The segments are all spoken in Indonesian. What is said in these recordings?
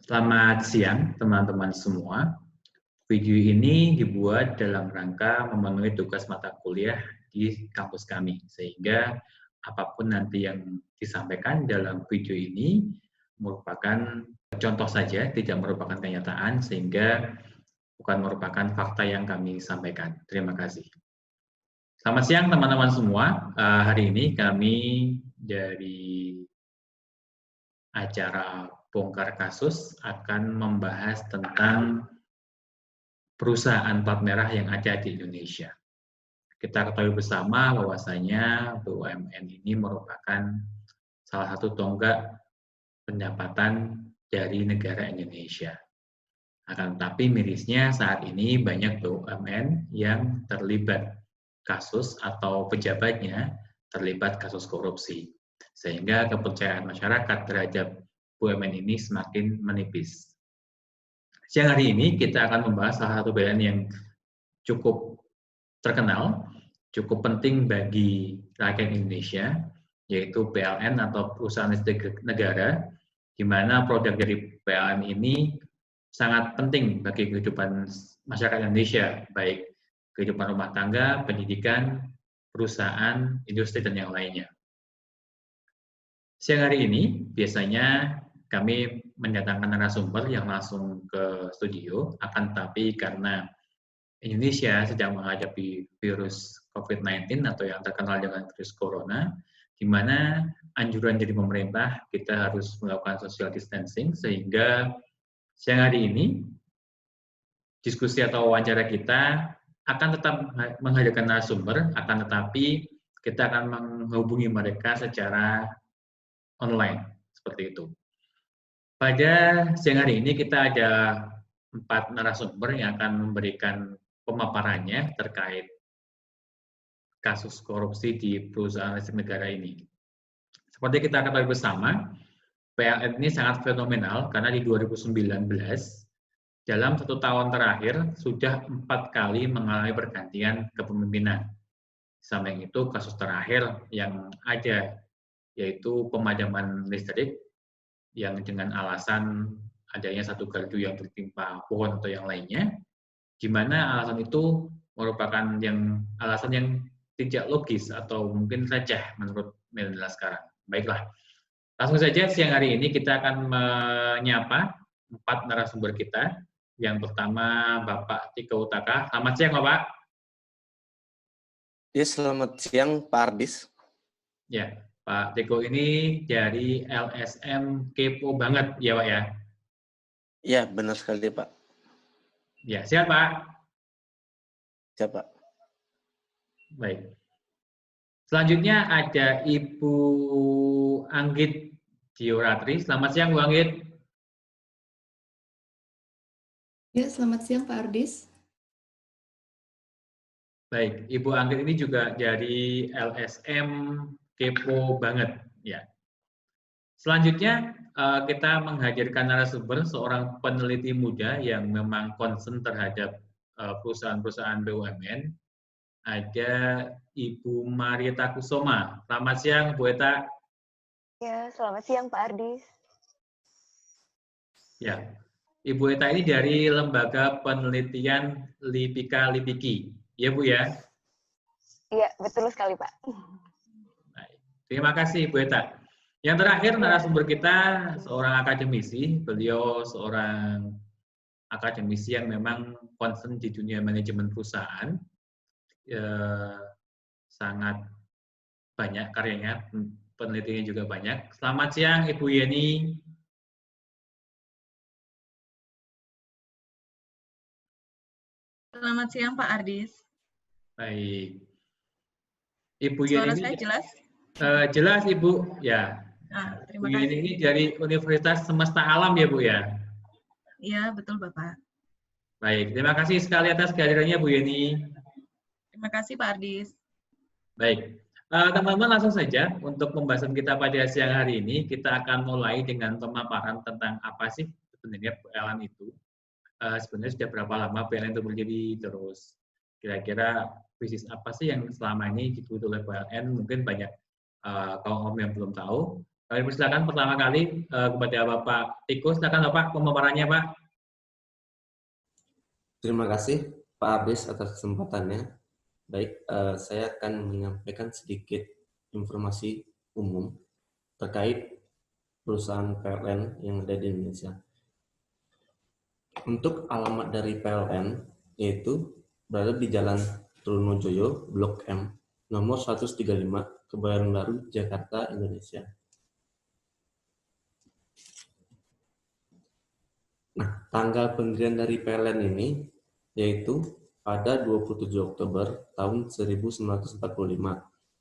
Selamat siang teman-teman semua. Video ini dibuat dalam rangka memenuhi tugas mata kuliah di kampus kami, sehingga apapun nanti yang disampaikan dalam video ini merupakan contoh saja, tidak merupakan kenyataan, sehingga bukan merupakan fakta yang kami sampaikan. Terima kasih. Selamat siang teman-teman semua. Hari ini kami dari acara Bongkar Kasus akan membahas tentang perusahaan plat merah yang ada di Indonesia. Kita ketahui bersama bahwasanya BUMN ini merupakan salah satu tonggak pendapatan dari negara Indonesia. Akan tetapi mirisnya saat ini banyak BUMN yang terlibat kasus atau pejabatnya terlibat kasus korupsi. Sehingga kepercayaan masyarakat terhadap BUMN ini semakin menipis. Siang hari ini kita akan membahas salah satu BUMN yang cukup terkenal, cukup penting bagi rakyat Indonesia, yaitu PLN atau Perusahaan Listrik Negara, di mana produk dari PLN ini sangat penting bagi kehidupan masyarakat Indonesia, baik kehidupan rumah tangga, pendidikan, perusahaan, industri, dan yang lainnya. Siang hari ini biasanya kami mendatangkan narasumber yang langsung ke studio, akan tetapi karena Indonesia sedang menghadapi virus COVID-19 atau yang terkenal dengan virus corona, di mana anjuran dari pemerintah kita harus melakukan social distancing, sehingga siang hari ini diskusi atau wawancara kita akan tetap menghadirkan narasumber, akan tetapi kita akan menghubungi mereka secara online, seperti itu. Pada siang hari ini kita ada 4 narasumber yang akan memberikan pemaparannya terkait kasus korupsi di perusahaan listrik negara ini. Seperti kita ketahui bersama, PLN ini sangat fenomenal karena di 2019, dalam 1 tahun terakhir sudah 4 kali mengalami pergantian kepemimpinan. Samping itu kasus terakhir yang ada yaitu pemadaman listrik yang dengan alasan adanya satu gardu yang tertimpa pohon atau yang lainnya, di mana alasan itu merupakan alasan yang tidak logis atau mungkin receh menurut milenial sekarang. Baiklah, langsung saja siang hari ini kita akan menyapa 4 narasumber kita. Yang pertama Bapak Tiko Utaka. Selamat siang Bapak. Ya, selamat siang Pak Ardis. Ya, Pak Tiko ini dari LSM Kepo banget ya Pak ya? Ya, benar sekali Pak. Ya, siap Pak. Siap Pak. Baik. Selanjutnya ada Ibu Anggit Dioratri. Selamat siang Bu Anggit. Ya, selamat siang Pak Ardis. Baik, Ibu Anggit ini juga dari LSM Kepo banget ya. Selanjutnya kita menghadirkan narasumber seorang peneliti muda yang memang concern terhadap perusahaan-perusahaan BUMN. Ada Ibu Marieta Kusoma. Selamat siang, Bu Eta. Ya, selamat siang Pak Ardis. Ya, Ibu Eta ini dari Lembaga Penelitian Lipika-Lipiki. Ya, Bu ya? Iya, betul sekali Pak. Baik. Terima kasih, Bu Eta. Yang terakhir, narasumber kita seorang akademisi. Beliau seorang akademisi yang memang concern di dunia manajemen perusahaan. Sangat banyak karyanya, penelitiannya juga banyak. Selamat siang, Ibu Yeni. Selamat siang, Pak Ardis. Baik. Ibu Suara Yeni saya jelas? Jelas, Ibu. Ya. Terima Bu Yeni kasih. ini dari Universitas Semesta Alam ya, Bu ya? Iya, betul Bapak. Baik, terima kasih sekali atas kehadirannya, Bu Yeni. Terima kasih, Pak Ardis. Baik, teman-teman langsung saja untuk pembahasan kita pada siang hari ini, kita akan mulai dengan pemaparan tentang apa sih sebenarnya PLN itu. Sebenarnya sudah berapa lama PLN itu berdiri, terus kira-kira bisnis apa sih yang selama ini dibutuhkan oleh PLN, mungkin banyak kaum yang belum tahu. Kami persilakan pertama kali kepada Bapak Tiko. Silakan Bapak pemaparannya, Pak. Terima kasih Pak Abis atas kesempatannya. Baik, saya akan menyampaikan sedikit informasi umum terkait perusahaan PLN yang ada di Indonesia. Untuk alamat dari PLN yaitu berada di Jalan Trunojoyo, Blok M, nomor 135, Kebayoran Baru, Jakarta, Indonesia. Nah, tanggal pendirian dari PLN ini yaitu pada 27 Oktober tahun 1945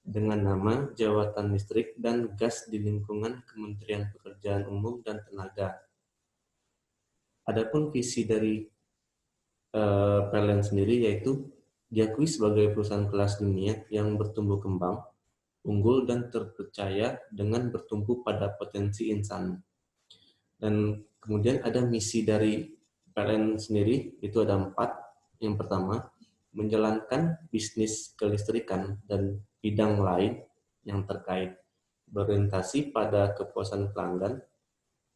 dengan nama Jawatan Listrik dan Gas di lingkungan Kementerian Pekerjaan Umum dan Tenaga. Adapun visi dari PLN sendiri yaitu diakui sebagai perusahaan kelas dunia yang bertumbuh kembang, unggul dan terpercaya dengan bertumpu pada potensi insan. Dan kemudian ada misi dari PLN sendiri, itu ada 4. Yang pertama, menjalankan bisnis kelistrikan dan bidang lain yang terkait, berorientasi pada kepuasan pelanggan,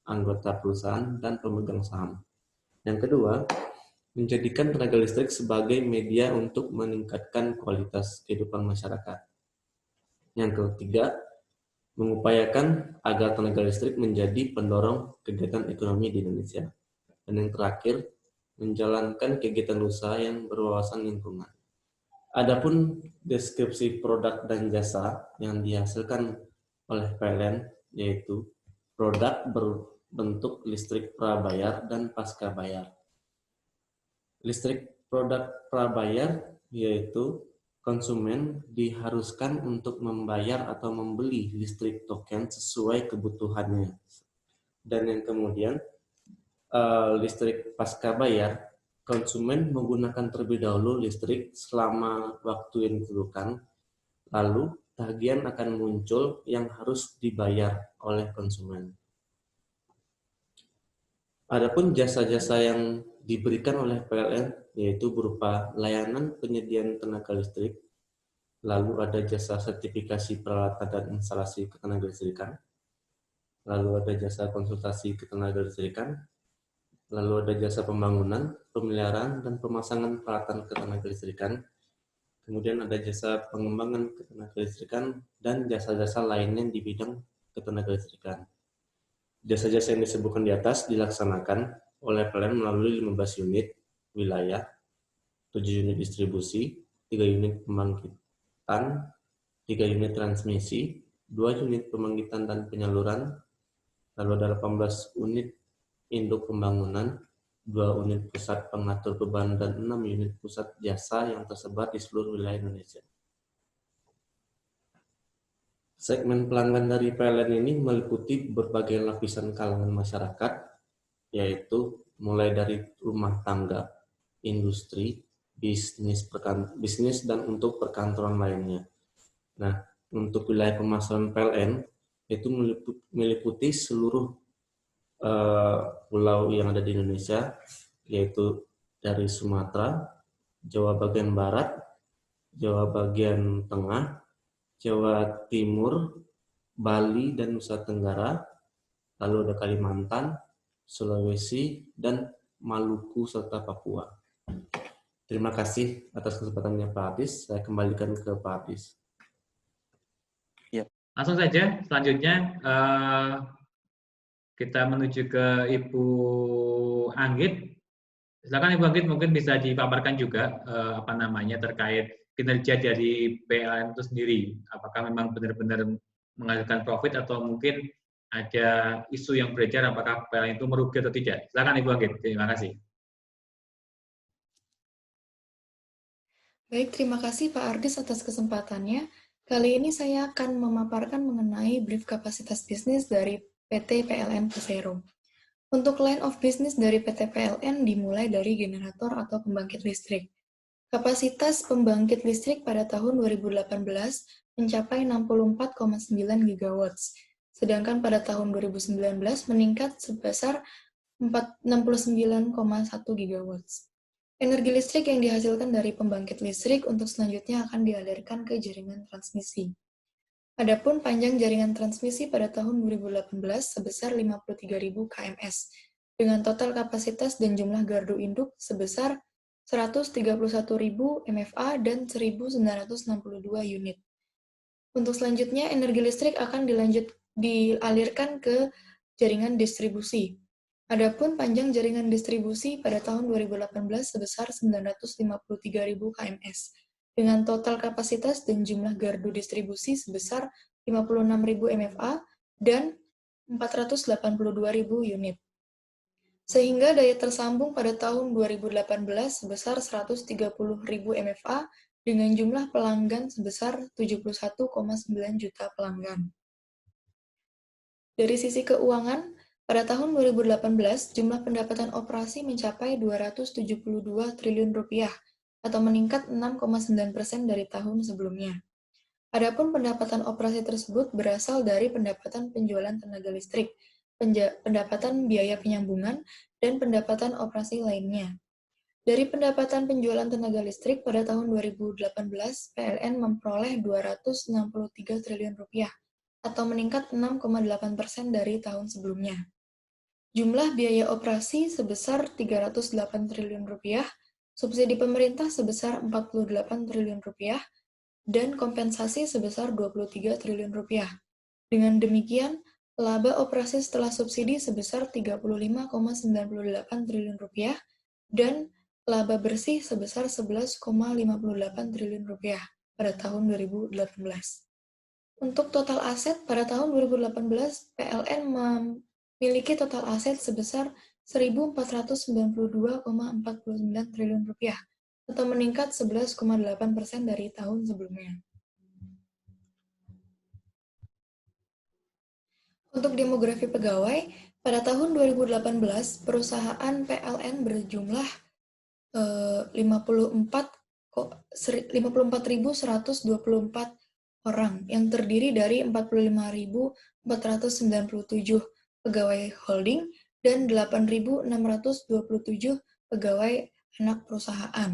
anggota perusahaan, dan pemegang saham. Yang kedua, menjadikan tenaga listrik sebagai media untuk meningkatkan kualitas kehidupan masyarakat. Yang ketiga, mengupayakan agar tenaga listrik menjadi pendorong kegiatan ekonomi di Indonesia. Dan yang terakhir, menjalankan kegiatan usaha yang berwawasan lingkungan. Adapun deskripsi produk dan jasa yang dihasilkan oleh PLN yaitu produk berbentuk listrik prabayar dan pasca bayar. Listrik produk prabayar yaitu konsumen diharuskan untuk membayar atau membeli listrik token sesuai kebutuhannya. Dan yang kemudian listrik pasca bayar, konsumen menggunakan terlebih dahulu listrik selama waktu yang ditentukan, lalu tagihan akan muncul yang harus dibayar oleh konsumen. Adapun jasa-jasa yang diberikan oleh PLN yaitu berupa layanan penyediaan tenaga listrik, lalu ada jasa sertifikasi peralatan dan instalasi ketenagalistrikan, lalu ada jasa konsultasi ketenagalistrikan, lalu ada jasa pembangunan, pemeliharaan, dan pemasangan peralatan ketenagalistrikan. Kemudian ada jasa pengembangan ketenagalistrikan dan jasa-jasa lainnya di bidang ketenagalistrikan. Jasa-jasa yang disebutkan di atas dilaksanakan oleh PLN melalui 15 unit wilayah, 7 unit distribusi, 3 unit pembangkitan, 3 unit transmisi, 2 unit pembangkitan dan penyaluran, lalu ada 18 unit induk pembangunan, 2 unit pusat pengatur beban, dan 6 unit pusat jasa yang tersebar di seluruh wilayah Indonesia. Segmen pelanggan dari PLN ini meliputi berbagai lapisan kalangan masyarakat, yaitu mulai dari rumah tangga, industri, bisnis dan untuk perkantoran lainnya. Nah, untuk wilayah pemasaran PLN itu meliputi seluruh pulau yang ada di Indonesia, yaitu dari Sumatera, Jawa bagian Barat, Jawa bagian Tengah, Jawa Timur, Bali, dan Nusa Tenggara, lalu ada Kalimantan, Sulawesi, dan Maluku, serta Papua. Terima kasih atas kesempatannya Pak Abis. Saya kembalikan ke Pak Abis. Langsung saja, selanjutnya kita menuju ke Ibu Anggit. Silakan Ibu Anggit, mungkin bisa dipaparkan juga terkait kinerja dari PLN itu sendiri. Apakah memang benar-benar menghasilkan profit atau mungkin ada isu yang beredar apakah PLN itu merugi atau tidak. Silakan Ibu Anggit. Terima kasih. Baik, terima kasih Pak Ardis atas kesempatannya. Kali ini saya akan memaparkan mengenai brief kapasitas bisnis dari PT PLN Persero. Untuk line of business dari PT PLN dimulai dari generator atau pembangkit listrik. Kapasitas pembangkit listrik pada tahun 2018 mencapai 64,9 GW, sedangkan pada tahun 2019 meningkat sebesar 69,1 GW. Energi listrik yang dihasilkan dari pembangkit listrik untuk selanjutnya akan dialirkan ke jaringan transmisi. Adapun panjang jaringan transmisi pada tahun 2018 sebesar 53.000 kms, dengan total kapasitas dan jumlah gardu induk sebesar 131.000 MVA dan 1.962 unit. Untuk selanjutnya, energi listrik akan dialirkan ke jaringan distribusi. Adapun panjang jaringan distribusi pada tahun 2018 sebesar 953.000 kms, dengan total kapasitas dan jumlah gardu distribusi sebesar 56.000 MVA dan 482.000 unit. Sehingga daya tersambung pada tahun 2018 sebesar 130.000 MVA dengan jumlah pelanggan sebesar 71,9 juta pelanggan. Dari sisi keuangan, pada tahun 2018 jumlah pendapatan operasi mencapai 272 triliun rupiah atau meningkat 6,9% dari tahun sebelumnya. Adapun pendapatan operasi tersebut berasal dari pendapatan penjualan tenaga listrik, pendapatan biaya penyambungan, dan pendapatan operasi lainnya. Dari pendapatan penjualan tenaga listrik pada tahun 2018, PLN memperoleh 263 triliun rupiah atau meningkat 6,8% dari tahun sebelumnya. Jumlah biaya operasi sebesar 308 triliun rupiah, subsidi pemerintah sebesar 48 triliun rupiah, dan kompensasi sebesar 23 triliun rupiah. Dengan demikian, laba operasi setelah subsidi sebesar 35,98 triliun rupiah dan laba bersih sebesar 11,58 triliun rupiah pada tahun 2018. Untuk total aset pada tahun 2018, PLN memiliki total aset sebesar 1.492,49 triliun rupiah atau meningkat 11,8% dari tahun sebelumnya. Untuk demografi pegawai, pada tahun 2018, perusahaan PLN berjumlah 54.124 orang, yang terdiri dari 45.497 pegawai holding dan 8.627 pegawai anak perusahaan.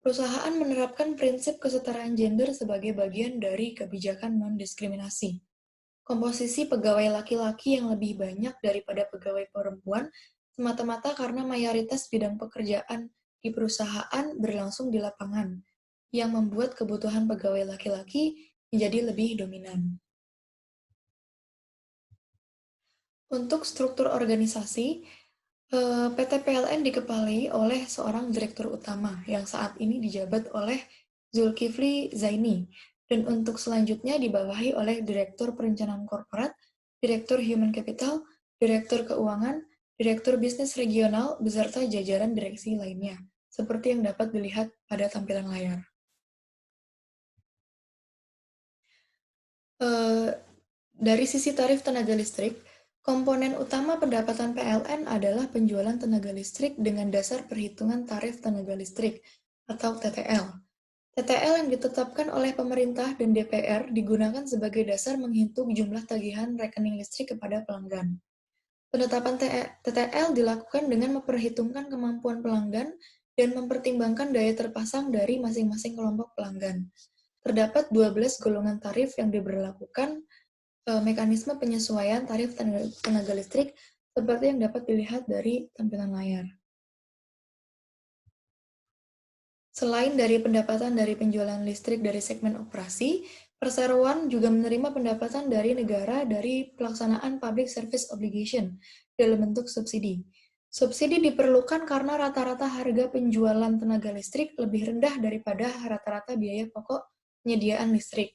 Perusahaan menerapkan prinsip kesetaraan gender sebagai bagian dari kebijakan non-diskriminasi. Komposisi pegawai laki-laki yang lebih banyak daripada pegawai perempuan semata-mata karena mayoritas bidang pekerjaan di perusahaan berlangsung di lapangan, yang membuat kebutuhan pegawai laki-laki menjadi lebih dominan. Untuk struktur organisasi, PT PLN dikepalai oleh seorang direktur utama yang saat ini dijabat oleh Zulkifli Zaini, dan untuk selanjutnya dibawahi oleh Direktur Perencanaan Korporat, Direktur Human Capital, Direktur Keuangan, Direktur Bisnis Regional, beserta jajaran direksi lainnya, seperti yang dapat dilihat pada tampilan layar. Dari sisi tarif tenaga listrik, komponen utama pendapatan PLN adalah penjualan tenaga listrik dengan dasar perhitungan tarif tenaga listrik, atau TTL. TTL yang ditetapkan oleh pemerintah dan DPR digunakan sebagai dasar menghitung jumlah tagihan rekening listrik kepada pelanggan. Penetapan TTL dilakukan dengan memperhitungkan kemampuan pelanggan dan mempertimbangkan daya terpasang dari masing-masing kelompok pelanggan. Terdapat 12 golongan tarif yang diberlakukan mekanisme penyesuaian tarif tenaga listrik seperti yang dapat dilihat dari tampilan layar. Selain dari pendapatan dari penjualan listrik dari segmen operasi, perseroan juga menerima pendapatan dari negara dari pelaksanaan Public Service Obligation dalam bentuk subsidi. Subsidi diperlukan karena rata-rata harga penjualan tenaga listrik lebih rendah daripada rata-rata biaya pokok penyediaan listrik.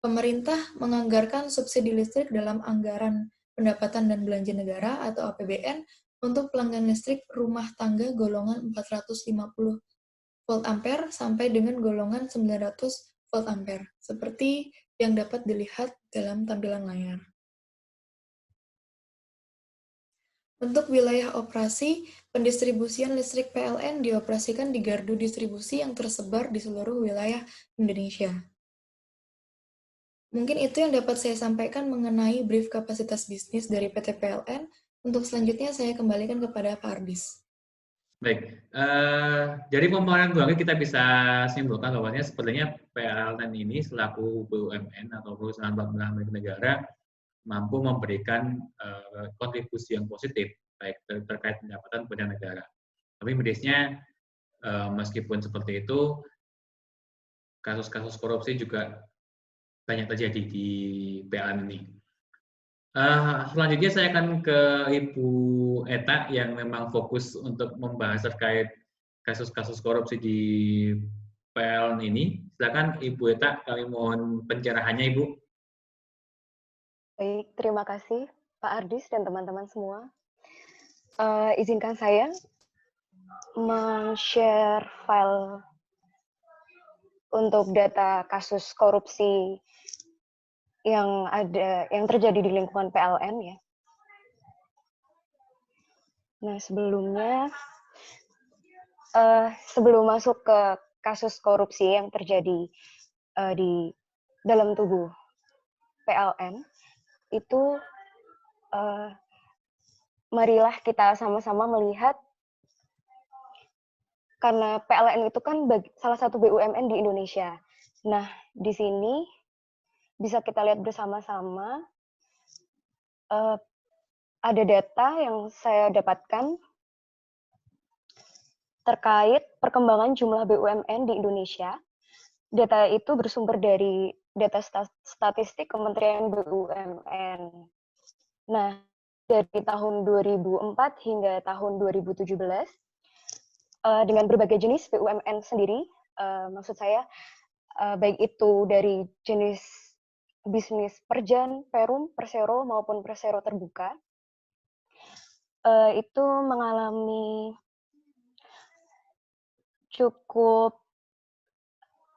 Pemerintah menganggarkan subsidi listrik dalam anggaran pendapatan dan belanja negara atau APBN untuk pelanggan listrik rumah tangga golongan 450 volt ampere sampai dengan golongan 900 volt ampere, seperti yang dapat dilihat dalam tampilan layar. Untuk wilayah operasi, pendistribusian listrik PLN dioperasikan di gardu distribusi yang tersebar di seluruh wilayah Indonesia. Mungkin itu yang dapat saya sampaikan mengenai brief kapasitas bisnis dari PT PLN. Untuk selanjutnya saya kembalikan kepada Pak Ardis. Baik, dari pemaparan Bu Anggi kita bisa simpulkan bahwasanya sepertinya PLN ini selaku BUMN atau perusahaan bank milik negara mampu memberikan kontribusi yang positif baik terkait pendapatan kepada negara. Tapi mirisnya meskipun seperti itu, kasus-kasus korupsi juga banyak terjadi di PLN ini. Selanjutnya saya akan ke Ibu Eta yang memang fokus untuk membahas terkait kasus-kasus korupsi di PLN ini. Silakan Ibu Eta, kami mohon pencerahannya Ibu. Baik, terima kasih Pak Ardis dan teman-teman semua. Izinkan saya men-share file untuk data kasus korupsi yang terjadi di lingkungan PLN ya. Nah, sebelumnya sebelum masuk ke kasus korupsi yang terjadi di dalam tubuh PLN, itu marilah kita sama-sama melihat, karena PLN itu kan salah satu BUMN di Indonesia. Nah, di sini bisa kita lihat bersama-sama ada data yang saya dapatkan terkait perkembangan jumlah BUMN di Indonesia. Data itu bersumber dari data statistik Kementerian BUMN. Nah, dari tahun 2004 hingga tahun 2017, dengan berbagai jenis BUMN sendiri, maksud saya baik itu dari jenis bisnis perjan, perum, persero maupun persero terbuka, itu mengalami cukup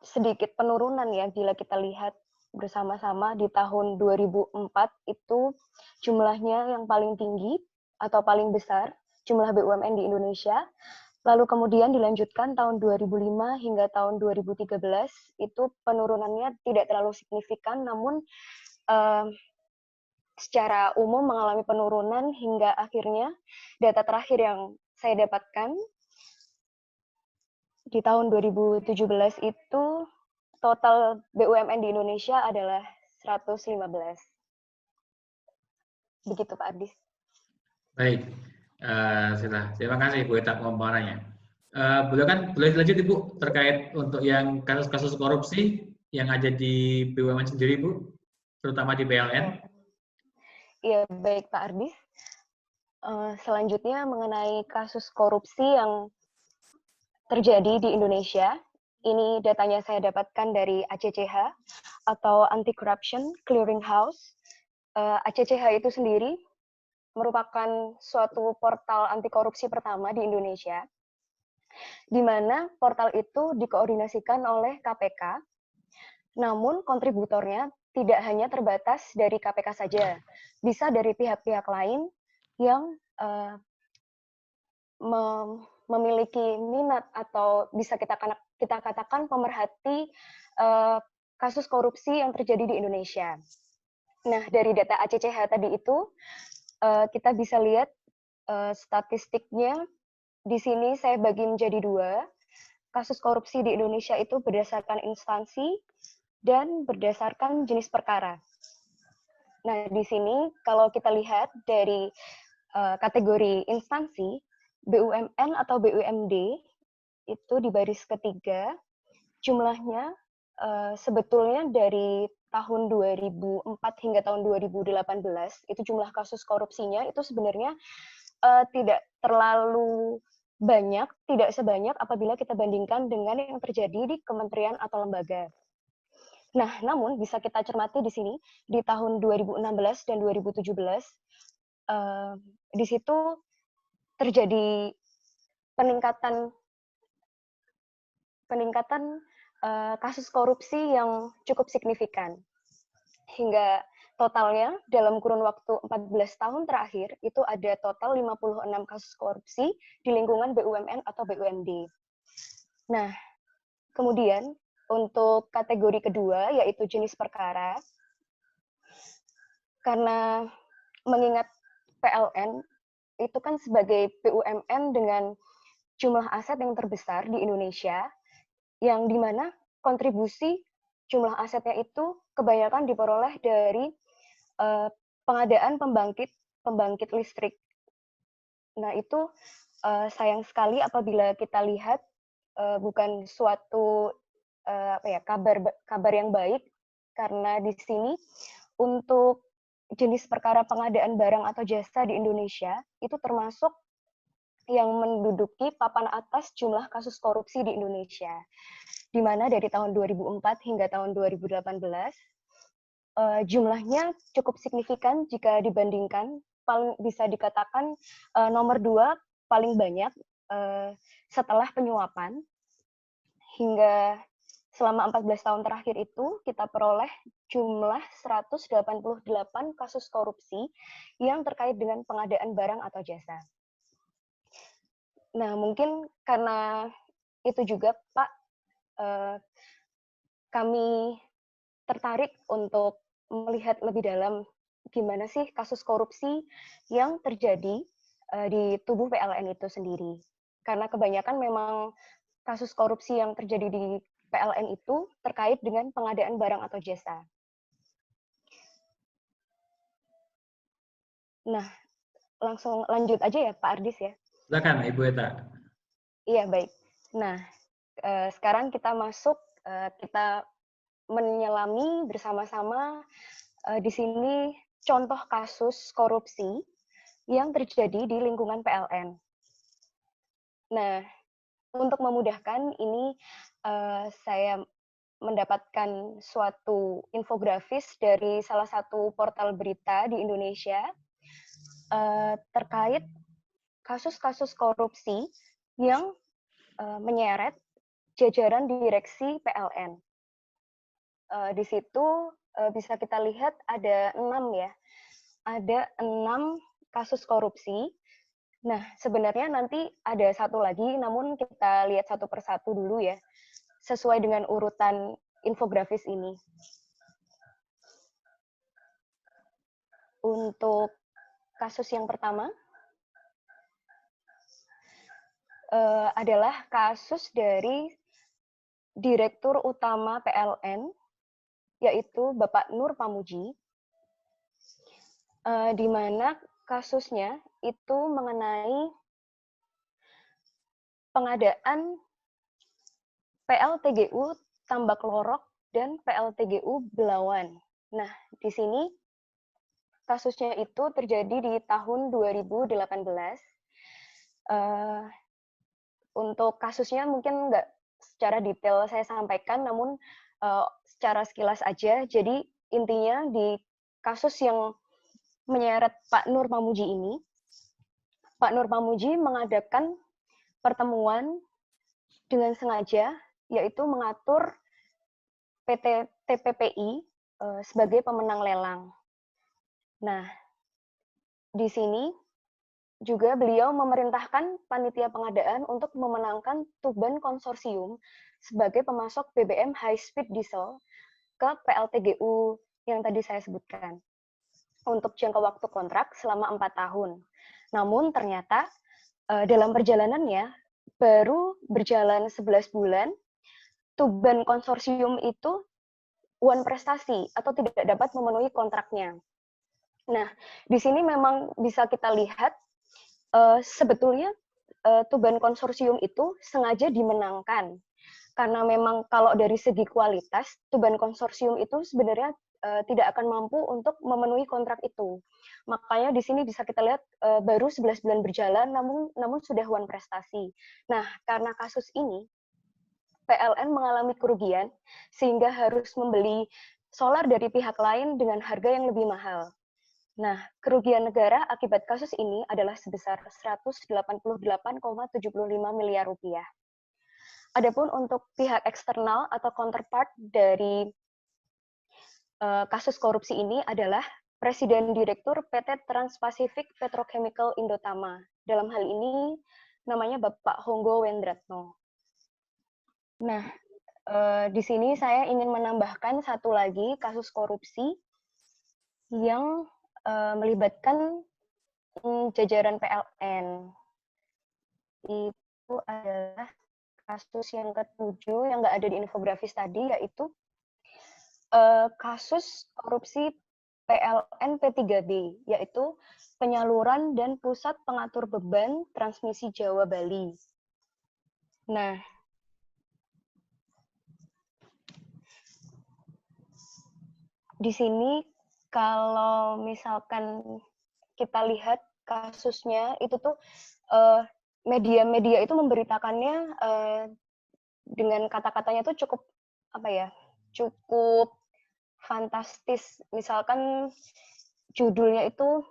sedikit penurunan ya bila kita lihat bersama-sama. Di tahun 2004 itu jumlahnya yang paling tinggi atau paling besar jumlah BUMN di Indonesia. Lalu kemudian dilanjutkan tahun 2005 hingga tahun 2013 itu penurunannya tidak terlalu signifikan, namun secara umum mengalami penurunan hingga akhirnya data terakhir yang saya dapatkan di tahun 2017 itu total BUMN di Indonesia adalah 115. Begitu Pak Ardis. Baik, terima kasih Bu Eta pemaparannya. Boleh lanjut Ibu terkait untuk yang kasus-kasus korupsi yang ada di BUMN sendiri Bu, terutama di PLN. Iya, baik Pak Ardis. Selanjutnya mengenai kasus korupsi yang terjadi di Indonesia. Ini datanya saya dapatkan dari ACCH atau Anti-Corruption Clearing House. ACCH itu sendiri merupakan suatu portal anti korupsi pertama di Indonesia, di mana portal itu dikoordinasikan oleh KPK, namun kontributornya tidak hanya terbatas dari KPK saja, bisa dari pihak-pihak lain yang memiliki minat atau bisa kita katakan pemerhati kasus korupsi yang terjadi di Indonesia. Nah, dari data ACCH tadi itu kita bisa lihat statistiknya. Di sini saya bagi menjadi 2. Kasus korupsi di Indonesia itu berdasarkan instansi dan berdasarkan jenis perkara. Nah, di sini kalau kita lihat dari kategori instansi, BUMN atau BUMD itu di baris ketiga, jumlahnya sebetulnya dari tahun 2004 hingga tahun 2018 itu jumlah kasus korupsinya itu sebenarnya tidak terlalu banyak, tidak sebanyak apabila kita bandingkan dengan yang terjadi di kementerian atau lembaga. Nah, namun bisa kita cermati di sini di tahun 2016 dan 2017 di situ terjadi peningkatan kasus korupsi yang cukup signifikan. Hingga totalnya dalam kurun waktu 14 tahun terakhir itu ada total 56 kasus korupsi di lingkungan BUMN atau BUMD. Nah, kemudian untuk kategori kedua yaitu jenis perkara, karena mengingat PLN itu kan sebagai BUMN dengan jumlah aset yang terbesar di Indonesia, yang dimana kontribusi jumlah asetnya itu kebanyakan diperoleh dari pengadaan pembangkit listrik. Nah, itu sayang sekali apabila kita lihat bukan suatu kabar yang baik, karena di sini untuk jenis perkara pengadaan barang atau jasa di Indonesia itu termasuk yang menduduki papan atas jumlah kasus korupsi di Indonesia, di mana dari tahun 2004 hingga tahun 2018 jumlahnya cukup signifikan jika dibandingkan, bisa dikatakan nomor 2 paling banyak setelah penyuapan. Hingga selama 14 tahun terakhir itu kita peroleh jumlah 188 kasus korupsi yang terkait dengan pengadaan barang atau jasa. Nah, mungkin karena itu juga, Pak, kami tertarik untuk melihat lebih dalam gimana sih kasus korupsi yang terjadi di tubuh PLN itu sendiri. Karena kebanyakan memang kasus korupsi yang terjadi di PLN itu terkait dengan pengadaan barang atau jasa. Nah, langsung lanjut aja ya Pak Ardis ya. Silakan Ibu Eta. Iya, baik. Nah, sekarang kita masuk, kita menyelami bersama-sama di sini contoh kasus korupsi yang terjadi di lingkungan PLN. Nah, untuk memudahkan ini saya mendapatkan suatu infografis dari salah satu portal berita di Indonesia terkait kasus-kasus korupsi yang menyeret jajaran direksi PLN. Di situ bisa kita lihat ada 6 ya. Ada 6 kasus korupsi. Nah, sebenarnya nanti ada satu lagi, namun kita lihat satu persatu dulu ya, sesuai dengan urutan infografis ini. Untuk kasus yang pertama, adalah kasus dari Direktur Utama PLN, yaitu Bapak Nur Pamuji, di mana kasusnya itu mengenai pengadaan PLTGU Tambak Lorok dan PLTGU Belawan. Nah, di sini kasusnya itu terjadi di tahun 2018. Untuk kasusnya mungkin nggak secara detail saya sampaikan, namun secara sekilas aja. Jadi intinya di kasus yang menyeret Pak Nur Pamuji ini, Pak Nur Pamuji mengadakan pertemuan dengan sengaja, yaitu mengatur PT TPPI sebagai pemenang lelang. Nah, di sini juga beliau memerintahkan panitia pengadaan untuk memenangkan Tuban Konsorsium sebagai pemasok BBM high speed diesel ke PLTGU yang tadi saya sebutkan untuk jangka waktu kontrak selama 4 tahun. Namun ternyata dalam perjalanannya baru berjalan 11 bulan, Tuban Konsorsium itu one prestasi atau tidak dapat memenuhi kontraknya. Nah, di sini memang bisa kita lihat sebetulnya Tuban Konsorsium itu sengaja dimenangkan. Karena memang kalau dari segi kualitas, Tuban Konsorsium itu sebenarnya tidak akan mampu untuk memenuhi kontrak itu. Makanya di sini bisa kita lihat baru 11 bulan berjalan, namun sudah one prestasi. Nah, karena kasus ini, PLN mengalami kerugian, sehingga harus membeli solar dari pihak lain dengan harga yang lebih mahal. Nah, kerugian negara akibat kasus ini adalah sebesar 188,75 miliar rupiah. Adapun untuk pihak eksternal atau counterpart dari kasus korupsi ini adalah Presiden Direktur PT Trans-Pasifik Petrochemical Indotama. Dalam hal ini namanya Bapak Honggo Wendratno. Nah, di sini saya ingin menambahkan satu lagi kasus korupsi yang melibatkan jajaran PLN. adalah kasus yang ketujuh yang nggak ada di infografis tadi, yaitu kasus korupsi PLN P3B, yaitu penyaluran dan pusat pengatur beban transmisi Jawa Bali. Nah, di sini kalau misalkan kita lihat kasusnya itu tuh media-media itu memberitakannya dengan kata-katanya tuh cukup apa ya, cukup fantastis. Misalkan judulnya itu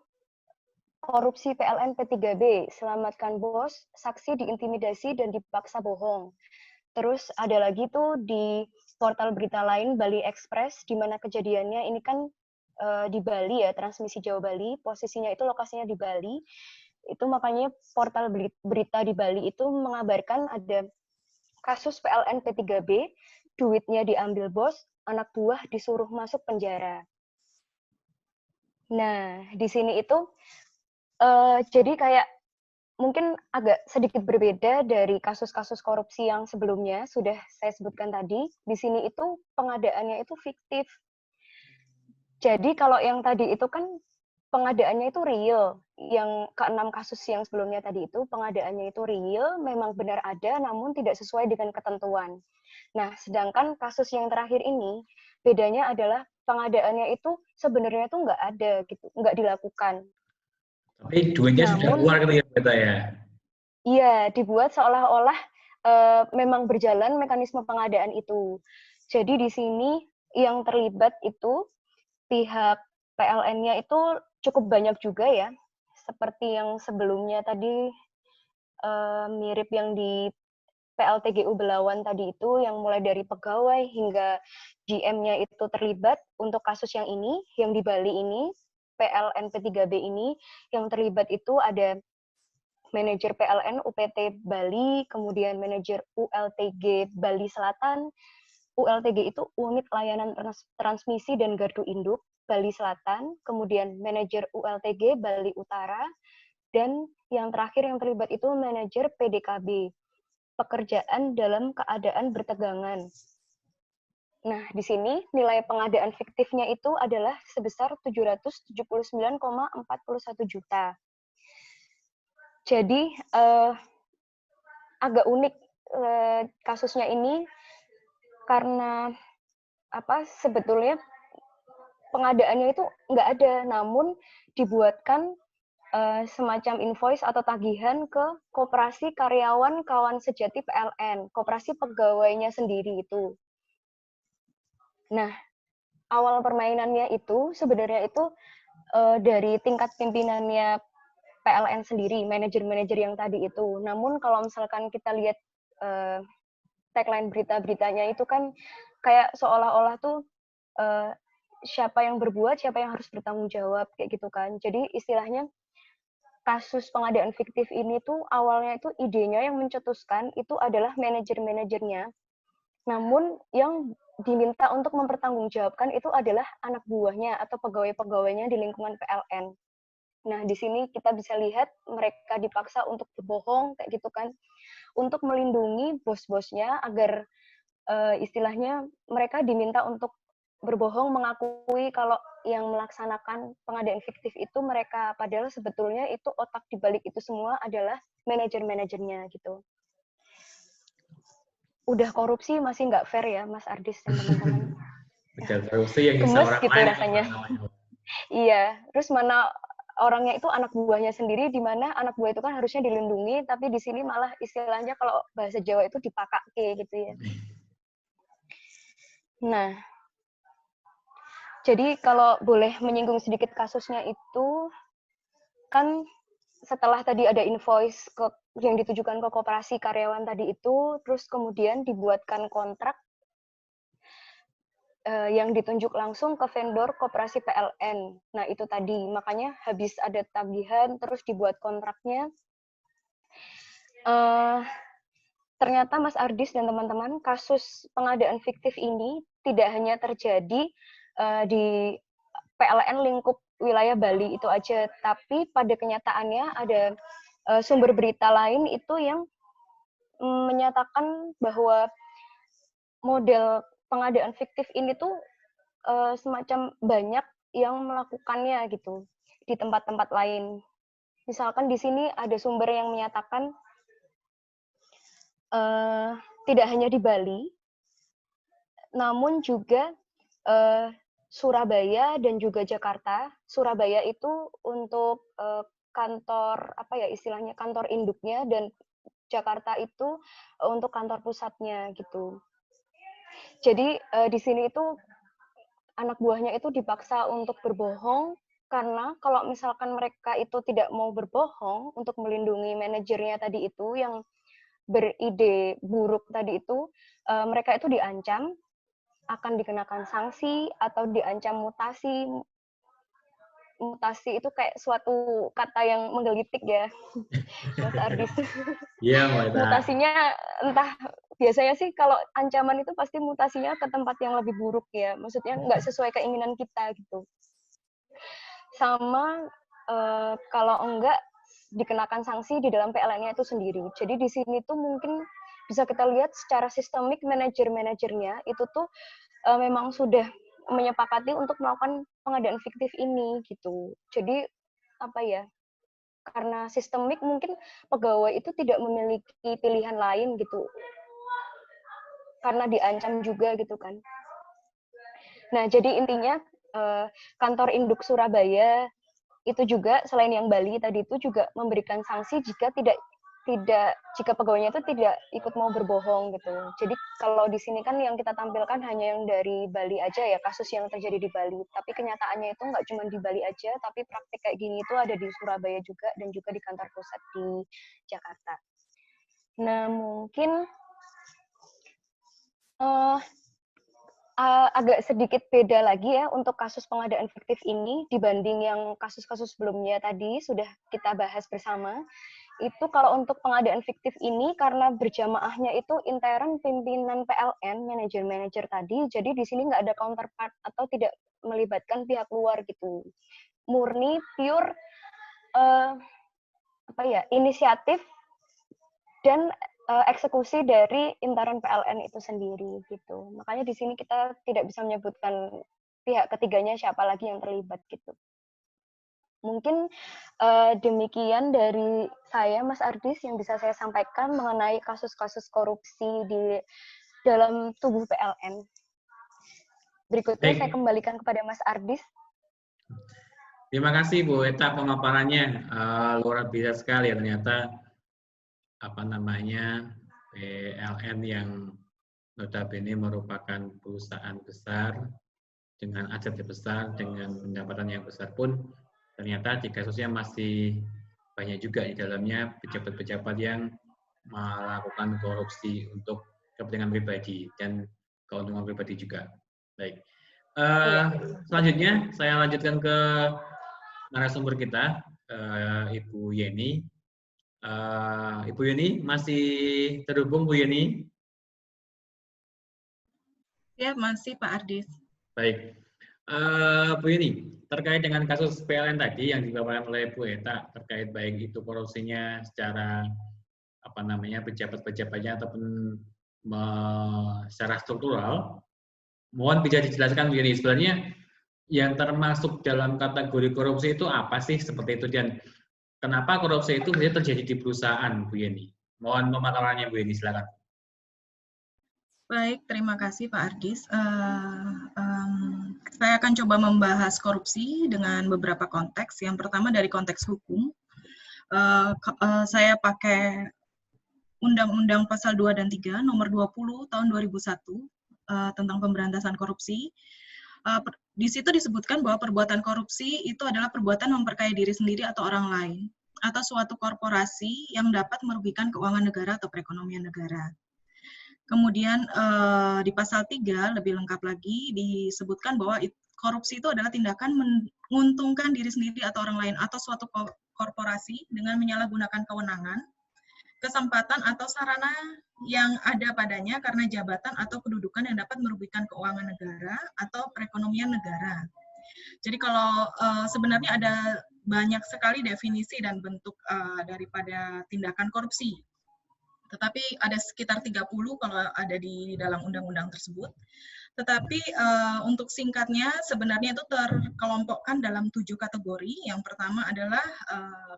korupsi PLN P3B, selamatkan bos, saksi diintimidasi dan dipaksa bohong. Terus ada lagi tuh di portal berita lain Bali Express, di mana kejadiannya ini kan di Bali ya, transmisi Jawa Bali, posisinya itu lokasinya di Bali. Itu makanya portal berita di Bali itu mengabarkan ada kasus PLN P3B, duitnya diambil bos, anak buah disuruh masuk penjara. Nah, di sini itu jadi kayak mungkin agak sedikit berbeda dari kasus-kasus korupsi yang sebelumnya sudah saya sebutkan tadi. Di sini itu pengadaannya itu fiktif. Jadi kalau yang tadi itu kan pengadaannya itu real. Yang ke-6 kasus yang sebelumnya tadi itu pengadaannya itu real, memang benar ada, namun tidak sesuai dengan ketentuan. Nah, sedangkan kasus yang terakhir ini bedanya adalah pengadaannya itu sebenarnya itu nggak ada gitu, nggak dilakukan. Tapi duitnya sudah keluar gitu ya, Beta ya? Iya, dibuat seolah-olah memang berjalan mekanisme pengadaan itu. Jadi di sini yang terlibat itu pihak PLN-nya itu cukup banyak juga ya. Seperti yang sebelumnya tadi mirip yang di PLTGU Belawan tadi itu, yang mulai dari pegawai hingga GM-nya itu terlibat untuk kasus yang ini, yang di Bali ini, PLN P3B ini, yang terlibat itu ada manajer PLN UPT Bali, kemudian manajer ULTG Bali Selatan. ULTG itu Unit Layanan Transmisi dan Gardu Induk Bali Selatan, kemudian manajer ULTG Bali Utara, dan yang terakhir yang terlibat itu manajer PDKB, pekerjaan dalam keadaan bertegangan. Nah, di sini nilai pengadaan fiktifnya itu adalah sebesar 779,41 juta. Jadi agak unik kasusnya ini karena apa? Sebetulnya pengadaannya itu nggak ada, namun dibuatkan semacam invoice atau tagihan ke koperasi karyawan kawan sejati PLN, koperasi pegawainya sendiri itu. Nah, awal permainannya itu sebenarnya itu dari tingkat pimpinannya PLN sendiri, manajer-manajer yang tadi itu. Namun kalau misalkan kita lihat tagline berita-beritanya itu kan kayak seolah-olah tuh siapa yang berbuat, siapa yang harus bertanggung jawab, kayak gitu kan. Jadi istilahnya kasus pengadaan fiktif ini tuh awalnya itu idenya yang mencetuskan itu adalah manajer-manajernya. Namun yang diminta untuk mempertanggungjawabkan itu adalah anak buahnya atau pegawai-pegawainya di lingkungan PLN. Nah, di sini kita bisa lihat mereka dipaksa untuk berbohong, kayak gitu kan, untuk melindungi bos-bosnya agar istilahnya mereka diminta untuk berbohong, mengakui kalau yang melaksanakan pengadaan fiktif itu mereka, padahal sebetulnya itu otak dibalik itu semua adalah manajer-manajernya gitu. Udah korupsi masih nggak fair ya, Mas Ardis dan teman-teman. Udah korupsi yang bisa Gemes orang gitu lain. rasanya. Iya, terus mana orangnya itu anak buahnya sendiri, di mana anak buah itu kan harusnya dilindungi, tapi di sini malah istilahnya kalau bahasa Jawa itu dipakake gitu ya. Nah, jadi kalau boleh menyinggung sedikit kasusnya itu, kan setelah tadi ada invoice yang ditujukan ke koperasi karyawan tadi itu, terus kemudian dibuatkan kontrak yang ditunjuk langsung ke vendor koperasi PLN. Nah, itu tadi. Makanya habis ada tagihan, terus dibuat kontraknya. Ternyata Mas Ardis dan teman-teman, kasus pengadaan fiktif ini tidak hanya terjadi di PLN lingkup wilayah Bali itu aja, tapi pada kenyataannya ada sumber berita lain itu yang menyatakan bahwa model pengadaan fiktif ini tuh semacam banyak yang melakukannya gitu di tempat-tempat lain. Misalkan di sini ada sumber yang menyatakan tidak hanya di Bali, namun juga Surabaya dan juga Jakarta. Surabaya itu untuk kantor apa ya istilahnya kantor induknya, dan Jakarta itu untuk kantor pusatnya gitu. Jadi di sini itu anak buahnya itu dipaksa untuk berbohong, karena kalau misalkan mereka itu tidak mau berbohong untuk melindungi manajernya tadi itu yang beride buruk tadi itu, mereka itu diancam akan dikenakan sanksi atau diancam mutasi. Mutasi itu kayak suatu kata yang menggelitik ya, Mas Ardis. Iya, Mbak Eta. Mutasinya entah, biasanya sih kalau ancaman itu pasti mutasinya ke tempat yang lebih buruk ya, maksudnya nggak sesuai keinginan kita gitu. Sama kalau enggak dikenakan sanksi di dalam PLN-nya itu sendiri. Jadi di sini tuh mungkin bisa kita lihat secara sistemik manajer-manajernya itu tuh memang sudah menyepakati untuk melakukan pengadaan fiktif ini gitu. Jadi apa ya? Karena sistemik mungkin pegawai itu tidak memiliki pilihan lain gitu. Karena diancam juga gitu kan. Nah, jadi intinya kantor induk Surabaya itu juga selain yang Bali tadi itu juga memberikan sanksi jika jika pegawainya itu tidak ikut mau berbohong gitu. Jadi kalau di sini kan yang kita tampilkan hanya yang dari Bali aja ya, kasus yang terjadi di Bali. Tapi kenyataannya itu nggak cuma di Bali aja, tapi praktik kayak gini itu ada di Surabaya juga dan juga di kantor pusat di Jakarta. Nah mungkin agak sedikit beda lagi ya untuk kasus pengadaan fiktif ini dibanding yang kasus-kasus sebelumnya tadi sudah kita bahas bersama. Itu kalau untuk pengadaan fiktif ini karena berjamaahnya itu intern pimpinan PLN, manajer-manajer tadi, jadi di sini nggak ada counterpart atau tidak melibatkan pihak luar gitu. Murni pure inisiatif dan eksekusi dari intern PLN itu sendiri gitu. Makanya di sini kita tidak bisa menyebutkan pihak ketiganya siapa lagi yang terlibat gitu. Mungkin demikian dari saya, Mas Ardis, yang bisa saya sampaikan mengenai kasus-kasus korupsi di dalam tubuh PLN. Berikutnya saya kembalikan kepada Mas Ardis. Terima kasih Bu Eta pemaparannya, luar biasa sekali ya ternyata PLN yang notabene merupakan perusahaan besar dengan aset besar, dengan pendapatan yang besar pun ternyata di kasusnya masih banyak juga di dalamnya pejabat-pejabat yang melakukan korupsi untuk kepentingan pribadi dan keuntungan pribadi juga. Baik. Selanjutnya saya lanjutkan ke narasumber kita, Ibu Yeni. Ibu Yeni masih terhubung, Bu Yeni? Ya, masih Pak Ardis. Baik. Bu Yeni, terkait dengan kasus PLN tadi yang dibawakan oleh Bu Eta, terkait baik itu korupsinya secara pejabat-pejabatnya ataupun secara struktural, mohon bisa dijelaskan Bu Yeni, sebenarnya yang termasuk dalam kategori korupsi itu apa sih seperti itu, dan kenapa korupsi itu bisa terjadi di perusahaan, Bu Yeni? Mohon pemaparannya, Bu Yeni, silakan. Baik, terima kasih Pak Ardis. Saya akan coba membahas korupsi dengan beberapa konteks. Yang pertama dari konteks hukum. Saya pakai Undang-Undang Pasal 2 dan 3, nomor 20 tahun 2001 tentang pemberantasan korupsi. Di situ disebutkan bahwa perbuatan korupsi itu adalah perbuatan memperkaya diri sendiri atau orang lain, atau suatu korporasi yang dapat merugikan keuangan negara atau perekonomian negara. Kemudian di pasal 3 lebih lengkap lagi disebutkan bahwa korupsi itu adalah tindakan menguntungkan diri sendiri atau orang lain atau suatu korporasi dengan menyalahgunakan kewenangan, kesempatan atau sarana yang ada padanya karena jabatan atau kedudukan yang dapat merugikan keuangan negara atau perekonomian negara. Jadi kalau sebenarnya ada banyak sekali definisi dan bentuk daripada tindakan korupsi. Tetapi ada sekitar 30 kalau ada di dalam undang-undang tersebut. Tetapi untuk singkatnya sebenarnya itu terkelompokkan dalam 7 kategori. Yang pertama adalah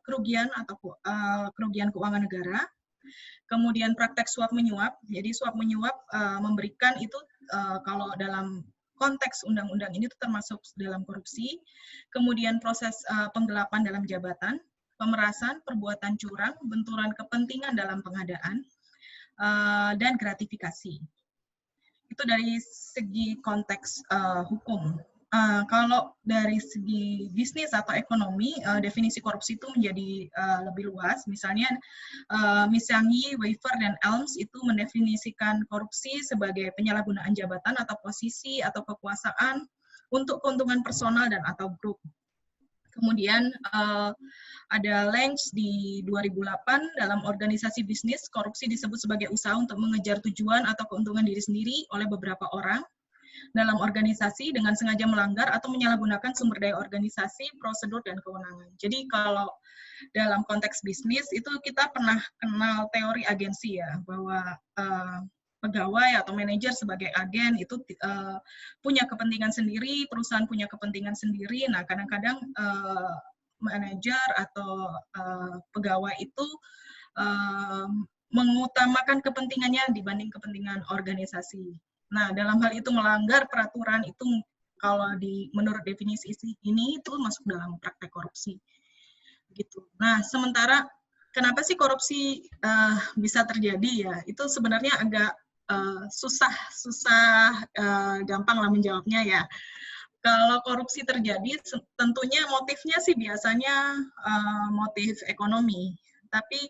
kerugian atau kerugian keuangan negara. Kemudian praktek suap menyuap. Jadi suap menyuap memberikan itu kalau dalam konteks undang-undang ini itu termasuk dalam korupsi. Kemudian proses penggelapan dalam jabatan, pemerasan, perbuatan curang, benturan kepentingan dalam pengadaan, dan gratifikasi. Itu dari segi konteks hukum. Kalau dari segi bisnis atau ekonomi, definisi korupsi itu menjadi lebih luas. Misalnya, Missangi, Weaver, dan Elms itu mendefinisikan korupsi sebagai penyalahgunaan jabatan atau posisi atau kekuasaan untuk keuntungan personal dan atau grup. Kemudian ada Lange di 2008 dalam organisasi bisnis, korupsi disebut sebagai usaha untuk mengejar tujuan atau keuntungan diri sendiri oleh beberapa orang dalam organisasi dengan sengaja melanggar atau menyalahgunakan sumber daya organisasi, prosedur, dan kewenangan. Jadi kalau dalam konteks bisnis itu kita pernah kenal teori agensi ya, bahwa pegawai atau manajer sebagai agen itu punya kepentingan sendiri, perusahaan punya kepentingan sendiri. Nah, kadang-kadang manajer atau pegawai itu mengutamakan kepentingannya dibanding kepentingan organisasi. Nah, dalam hal itu melanggar peraturan itu kalau menurut definisi ini itu masuk dalam praktek korupsi. Gitu. Nah, sementara kenapa sih korupsi bisa terjadi ya? Itu sebenarnya agak susah gampang lah menjawabnya ya. Kalau korupsi terjadi, tentunya motifnya sih biasanya motif ekonomi. Tapi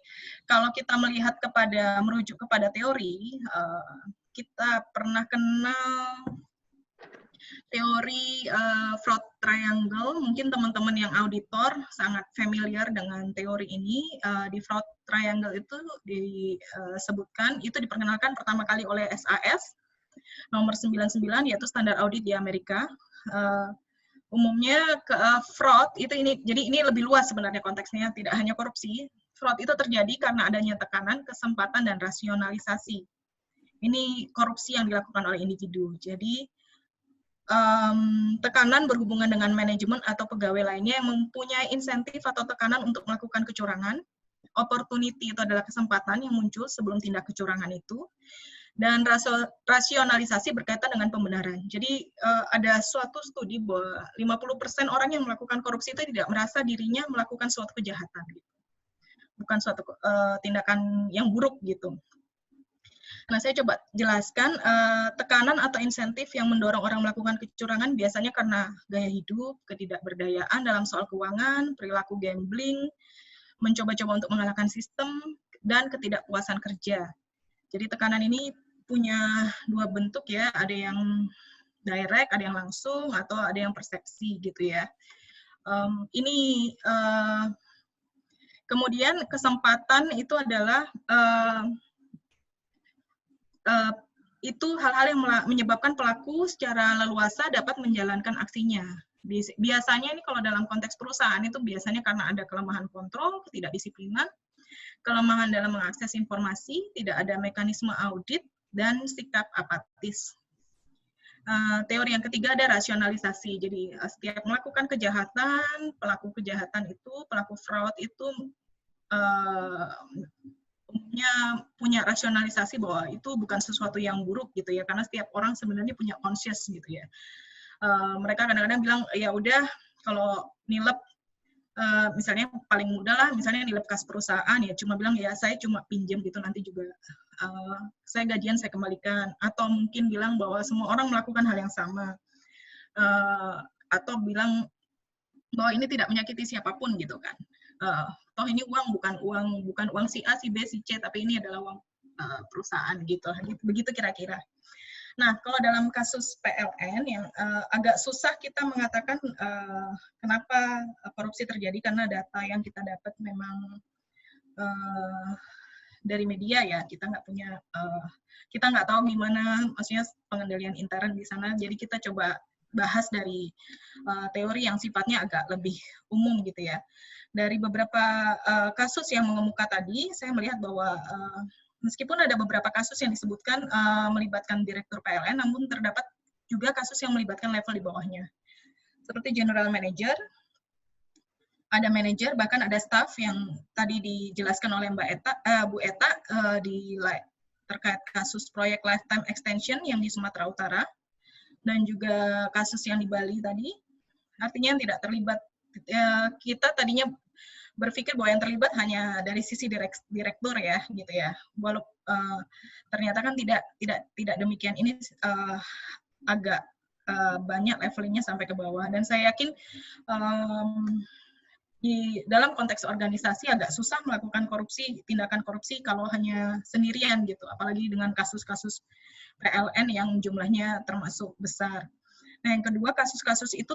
kalau kita merujuk kepada teori, kita pernah kenal teori fraud triangle. Mungkin teman-teman yang auditor sangat familiar dengan teori ini. Di fraud triangle itu disebutkan, itu diperkenalkan pertama kali oleh SAS nomor 99, yaitu standar audit di Amerika. Umumnya fraud itu jadi ini lebih luas sebenarnya konteksnya, tidak hanya korupsi. Fraud itu terjadi karena adanya tekanan, kesempatan, dan rasionalisasi. Ini korupsi yang dilakukan oleh individu. Jadi tekanan berhubungan dengan manajemen atau pegawai lainnya yang mempunyai insentif atau tekanan untuk melakukan kecurangan. Opportunity itu adalah kesempatan yang muncul sebelum tindak kecurangan itu. Dan rasionalisasi berkaitan dengan pembenaran. Jadi ada suatu studi bahwa 50% orang yang melakukan korupsi itu tidak merasa dirinya melakukan suatu kejahatan. Bukan suatu tindakan yang buruk gitu. Nah, saya coba jelaskan tekanan atau insentif yang mendorong orang melakukan kecurangan biasanya karena gaya hidup, ketidakberdayaan dalam soal keuangan, perilaku gambling, mencoba-coba untuk mengalahkan sistem, dan ketidakpuasan kerja. Jadi tekanan ini punya dua bentuk ya, ada yang direct, ada yang langsung, atau ada yang persepsi gitu ya. Kemudian kesempatan itu adalah itu hal-hal yang menyebabkan pelaku secara leluasa dapat menjalankan aksinya. Biasanya ini kalau dalam konteks perusahaan itu biasanya karena ada kelemahan kontrol, ketidakdisiplinan, kelemahan dalam mengakses informasi, tidak ada mekanisme audit, dan sikap apatis. Teori yang ketiga ada rasionalisasi. Jadi setiap melakukan kejahatan, pelaku kejahatan itu, pelaku fraud itu umumnya punya rasionalisasi bahwa itu bukan sesuatu yang buruk gitu ya, karena setiap orang sebenarnya punya conscious gitu ya. Mereka kadang-kadang bilang ya udah kalau nilep misalnya paling mudah lah, misalnya nilep kas perusahaan ya cuma bilang ya saya cuma pinjam gitu, nanti juga saya gajian saya kembalikan, atau mungkin bilang bahwa semua orang melakukan hal yang sama, atau bilang bahwa ini tidak menyakiti siapapun gitu kan. Toh ini uang bukan uang si A, si B, si C, tapi ini adalah uang perusahaan gitu. Begitu kira-kira. Nah, kalau dalam kasus PLN yang agak susah kita mengatakan kenapa korupsi terjadi, karena data yang kita dapat memang dari media ya, kita nggak tahu gimana, maksudnya pengendalian intern di sana. Jadi kita coba bahas dari teori yang sifatnya agak lebih umum gitu ya. Dari beberapa kasus yang mengemuka tadi, saya melihat bahwa Meskipun ada beberapa kasus yang disebutkan melibatkan direktur PLN, namun terdapat juga kasus yang melibatkan level di bawahnya. Seperti general manager, ada manajer, bahkan ada staff yang tadi dijelaskan oleh Bu Eta terkait kasus proyek lifetime extension yang di Sumatera Utara, dan juga kasus yang di Bali tadi. Artinya yang tidak terlibat. Kita tadinya berpikir bahwa yang terlibat hanya dari sisi direktur ya, gitu ya. Walaupun ternyata kan tidak demikian. Ini agak banyak levelingnya sampai ke bawah. Dan saya yakin di dalam konteks organisasi agak susah melakukan tindakan korupsi kalau hanya sendirian gitu, apalagi dengan kasus-kasus PLN yang jumlahnya termasuk besar. Nah, yang kedua, kasus-kasus itu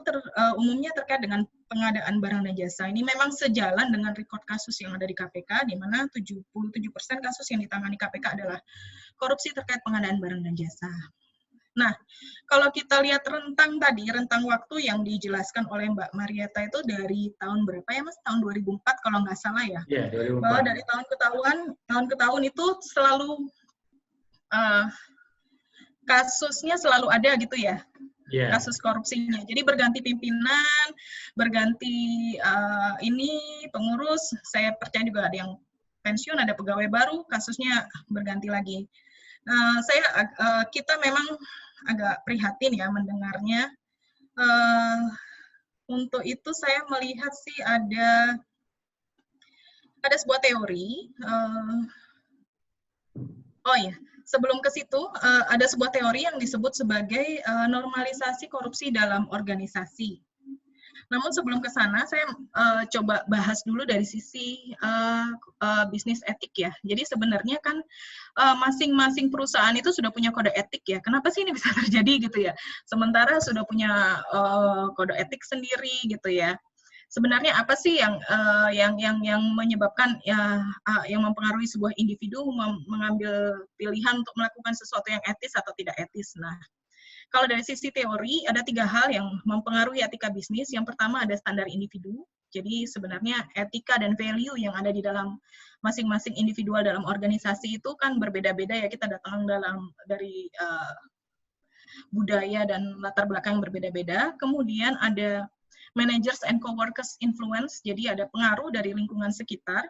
umumnya terkait dengan pengadaan barang dan jasa. Ini memang sejalan dengan rekod kasus yang ada di KPK, di mana 77% kasus yang ditangani KPK adalah korupsi terkait pengadaan barang dan jasa. Nah, kalau kita lihat rentang waktu yang dijelaskan oleh Mbak Marieta itu dari tahun berapa ya, Mas? Tahun 2004 kalau nggak salah ya? Iya, 2004. Bahwa dari tahun ke tahun itu selalu kasusnya selalu ada gitu ya? Yeah. Kasus korupsinya. Jadi berganti pimpinan, berganti pengurus, saya percaya juga ada yang pensiun, ada pegawai baru, kasusnya berganti lagi. Kita memang agak prihatin ya mendengarnya. Untuk itu saya melihat sih ada sebuah teori. Sebelum ke situ, ada sebuah teori yang disebut sebagai normalisasi korupsi dalam organisasi. Namun sebelum ke sana, saya coba bahas dulu dari sisi bisnis etik ya. Jadi sebenarnya kan masing-masing perusahaan itu sudah punya kode etik ya. Kenapa sih ini bisa terjadi gitu ya? Sementara sudah punya kode etik sendiri gitu ya. Sebenarnya apa sih yang menyebabkan yang mempengaruhi sebuah individu mengambil pilihan untuk melakukan sesuatu yang etis atau tidak etis? Nah, kalau dari sisi teori ada 3 hal yang mempengaruhi etika bisnis. Yang pertama ada standar individu. Jadi sebenarnya etika dan value yang ada di dalam masing-masing individual dalam organisasi itu kan berbeda-beda ya. Kita datang dari budaya dan latar belakang yang berbeda-beda. Kemudian ada managers and co-workers influence, jadi ada pengaruh dari lingkungan sekitar.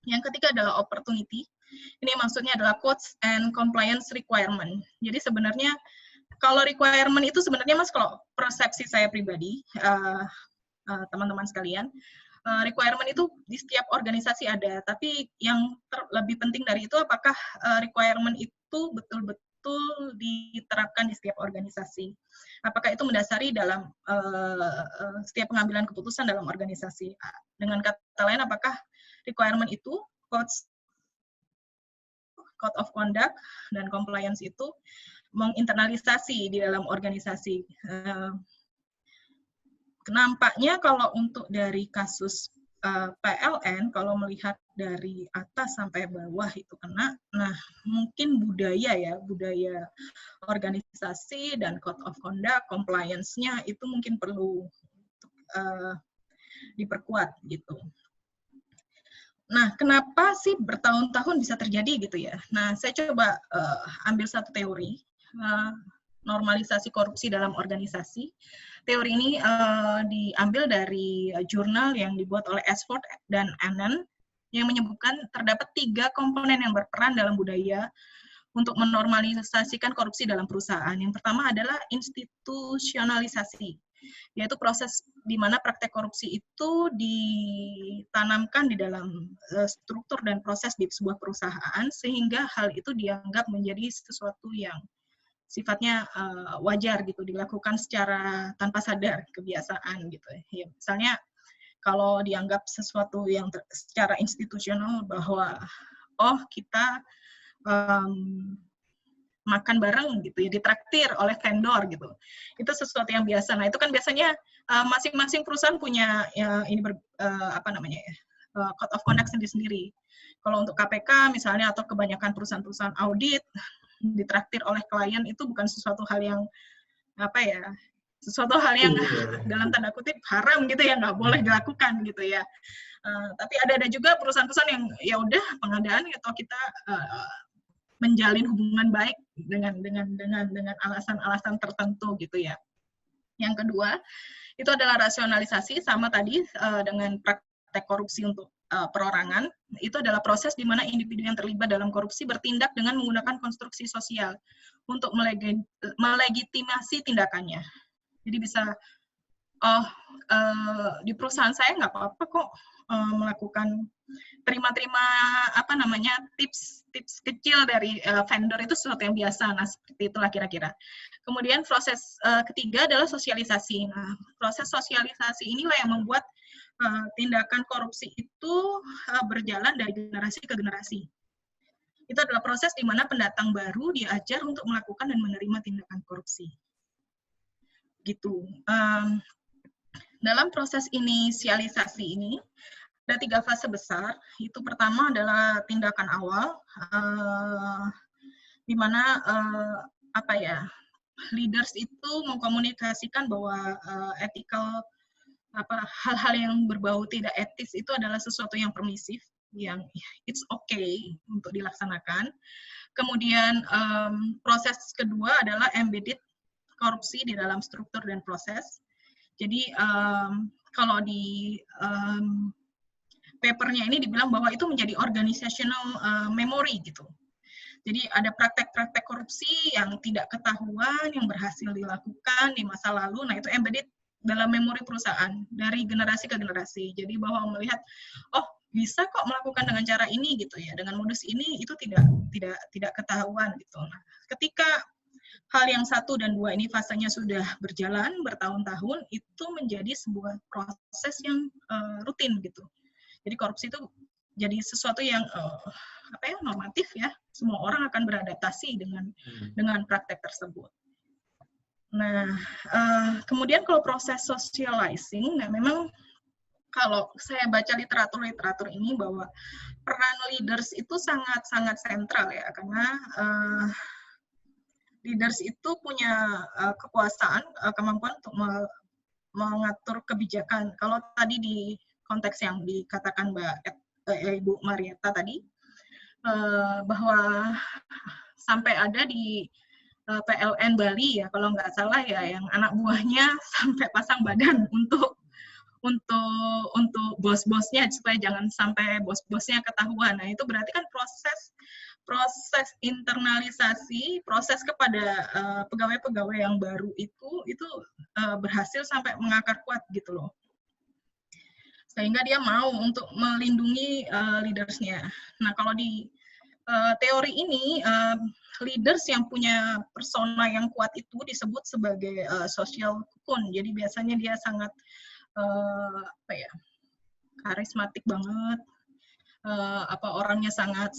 Yang ketiga adalah opportunity. Ini maksudnya adalah quotes and compliance requirement. Jadi sebenarnya kalau requirement itu sebenarnya Mas, kalau persepsi saya pribadi, teman-teman sekalian, requirement itu di setiap organisasi ada, tapi yang lebih penting dari itu apakah requirement itu betul-betul diterapkan di setiap organisasi. Apakah itu mendasari dalam setiap pengambilan keputusan dalam organisasi. Dengan kata lain, apakah requirement itu, code of conduct dan compliance itu menginternalisasi di dalam organisasi. Nampaknya kalau untuk dari kasus PLN, kalau melihat dari atas sampai bawah itu kena, nah mungkin budaya organisasi dan code of conduct, compliance-nya itu mungkin perlu diperkuat gitu. Nah, kenapa sih bertahun-tahun bisa terjadi gitu ya? Nah, saya coba ambil satu teori, normalisasi korupsi dalam organisasi. Teori ini diambil dari jurnal yang dibuat oleh Ashford dan Annan yang menyebutkan terdapat 3 komponen yang berperan dalam budaya untuk menormalisasikan korupsi dalam perusahaan. Yang pertama adalah institusionalisasi, yaitu proses di mana praktek korupsi itu ditanamkan di dalam struktur dan proses di sebuah perusahaan, sehingga hal itu dianggap menjadi sesuatu yang sifatnya wajar gitu, dilakukan secara tanpa sadar, kebiasaan gitu ya. Misalnya kalau dianggap sesuatu yang secara institusional bahwa kita makan bareng gitu ya, ditraktir oleh vendor gitu, itu sesuatu yang biasa. Nah itu kan biasanya masing-masing perusahaan punya code of conduct sendiri-sendiri. Kalau untuk KPK misalnya atau kebanyakan perusahaan-perusahaan audit ditraktir oleh klien itu bukan sesuatu hal yang sesuatu hal yang dalam tanda kutip haram gitu ya, nggak boleh dilakukan gitu ya. Tapi ada juga perusahaan-perusahaan yang ya udah pengadaan atau kita menjalin hubungan baik dengan alasan-alasan tertentu gitu ya. Yang kedua itu adalah rasionalisasi, sama tadi dengan praktek korupsi untuk perorangan. Itu adalah proses di mana individu yang terlibat dalam korupsi bertindak dengan menggunakan konstruksi sosial untuk melegitimasi tindakannya. Jadi bisa, di perusahaan saya nggak apa-apa kok melakukan terima-terima tips kecil dari vendor, itu sesuatu yang biasa. Nah, seperti itulah kira-kira. Kemudian proses ketiga adalah sosialisasi. Nah, proses sosialisasi inilah yang membuat tindakan korupsi itu berjalan dari generasi ke generasi. Itu adalah proses di mana pendatang baru diajar untuk melakukan dan menerima tindakan korupsi. Gitu. Dalam proses inisialisasi ini ada 3 fase besar. Itu pertama adalah tindakan awal, di mana leaders itu mengkomunikasikan bahwa ethical hal-hal yang berbau tidak etis itu adalah sesuatu yang permisif, yang it's okay untuk dilaksanakan. Kemudian proses kedua adalah embedded korupsi di dalam struktur dan proses. Jadi kalau di papernya ini dibilang bahwa itu menjadi organizational memory gitu. Jadi ada praktek-praktek korupsi yang tidak ketahuan, yang berhasil dilakukan di masa lalu. Nah, itu embedded dalam memori perusahaan dari generasi ke generasi. Jadi bahwa melihat, oh bisa kok melakukan dengan cara ini gitu ya, dengan modus ini itu tidak ketahuan gitu. Nah, ketika hal yang 1 dan 2 ini fasenya sudah berjalan bertahun-tahun, itu menjadi sebuah proses yang rutin gitu. Jadi korupsi itu jadi sesuatu yang normatif ya. Semua orang akan beradaptasi dengan praktek tersebut. Nah, kemudian kalau proses socializing, nah memang kalau saya baca literatur ini bahwa peran leaders itu sangat sentral ya, karena leaders itu punya kekuasaan, kemampuan untuk mengatur kebijakan. Kalau tadi di konteks yang dikatakan Ibu Marietta tadi, bahwa sampai ada di PLN Bali ya, kalau nggak salah ya, yang anak buahnya sampai pasang badan untuk bos-bosnya supaya jangan sampai bos-bosnya ketahuan. Nah, itu berarti kan proses internalisasi, proses kepada pegawai-pegawai yang baru itu berhasil sampai mengakar kuat gitu loh. Sehingga dia mau untuk melindungi leaders-nya. Nah, kalau di teori ini, leaders yang punya persona yang kuat itu disebut sebagai social cocoon. Jadi biasanya dia sangat karismatik banget, orangnya sangat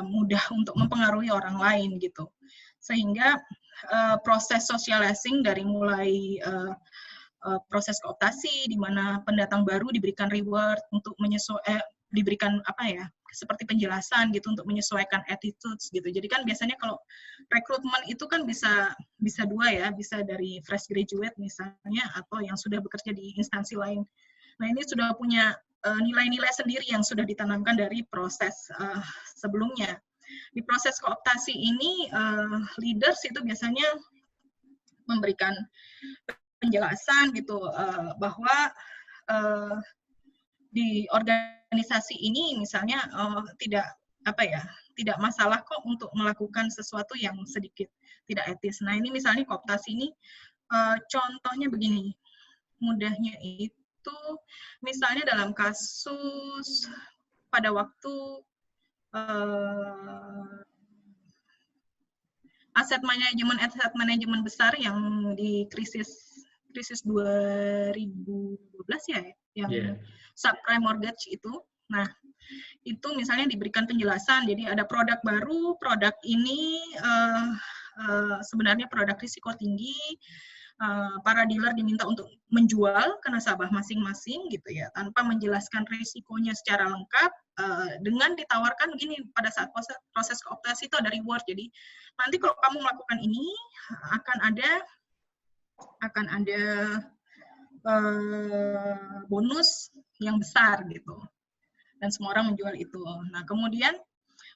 mudah untuk mempengaruhi orang lain gitu. Sehingga proses socializing dari mulai proses kooptasi di mana pendatang baru diberikan reward untuk diberikan seperti penjelasan gitu untuk menyesuaikan attitudes gitu. Jadi kan biasanya kalau rekrutmen itu kan bisa 2 ya, bisa dari fresh graduate misalnya atau yang sudah bekerja di instansi lain. Nah, ini sudah punya nilai-nilai sendiri yang sudah ditanamkan dari proses sebelumnya. Di proses kooptasi ini leaders itu biasanya memberikan penjelasan gitu bahwa di organisasi ini misalnya tidak masalah kok untuk melakukan sesuatu yang sedikit tidak etis. Nah, ini misalnya kooptasi ini contohnya begini, mudahnya itu misalnya dalam kasus pada waktu aset manajemen besar yang di krisis 2012 ya, yang subprime mortgage itu. Nah, itu misalnya diberikan penjelasan, jadi ada produk baru, produk ini sebenarnya produk risiko tinggi, para dealer diminta untuk menjual ke nasabah masing-masing gitu ya, tanpa menjelaskan risikonya secara lengkap, dengan ditawarkan begini, pada saat proses kooptasi itu ada reward, jadi nanti kalau kamu melakukan ini akan ada akan ada bonus yang besar gitu. Dan semua orang menjual itu. Nah, kemudian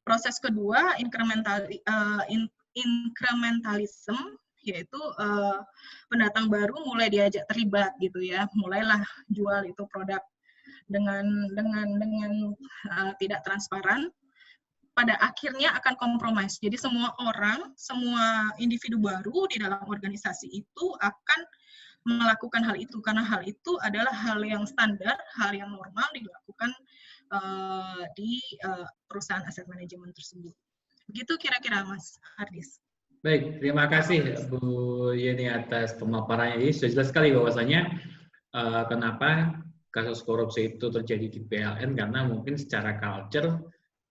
proses kedua incrementalism, yaitu pendatang baru mulai diajak terlibat gitu ya. Mulailah jual itu produk dengan tidak transparan. Pada akhirnya akan kompromis. Jadi semua orang, semua individu baru di dalam organisasi itu akan melakukan hal itu, karena hal itu adalah hal yang standar, hal yang normal dilakukan di perusahaan aset manajemen tersebut. Begitu kira-kira Mas Hardis. Baik, terima kasih Bu Yeni atas pemaparannya. Ini sudah jelas sekali bahwasanya kenapa kasus korupsi itu terjadi di PLN, karena mungkin secara culture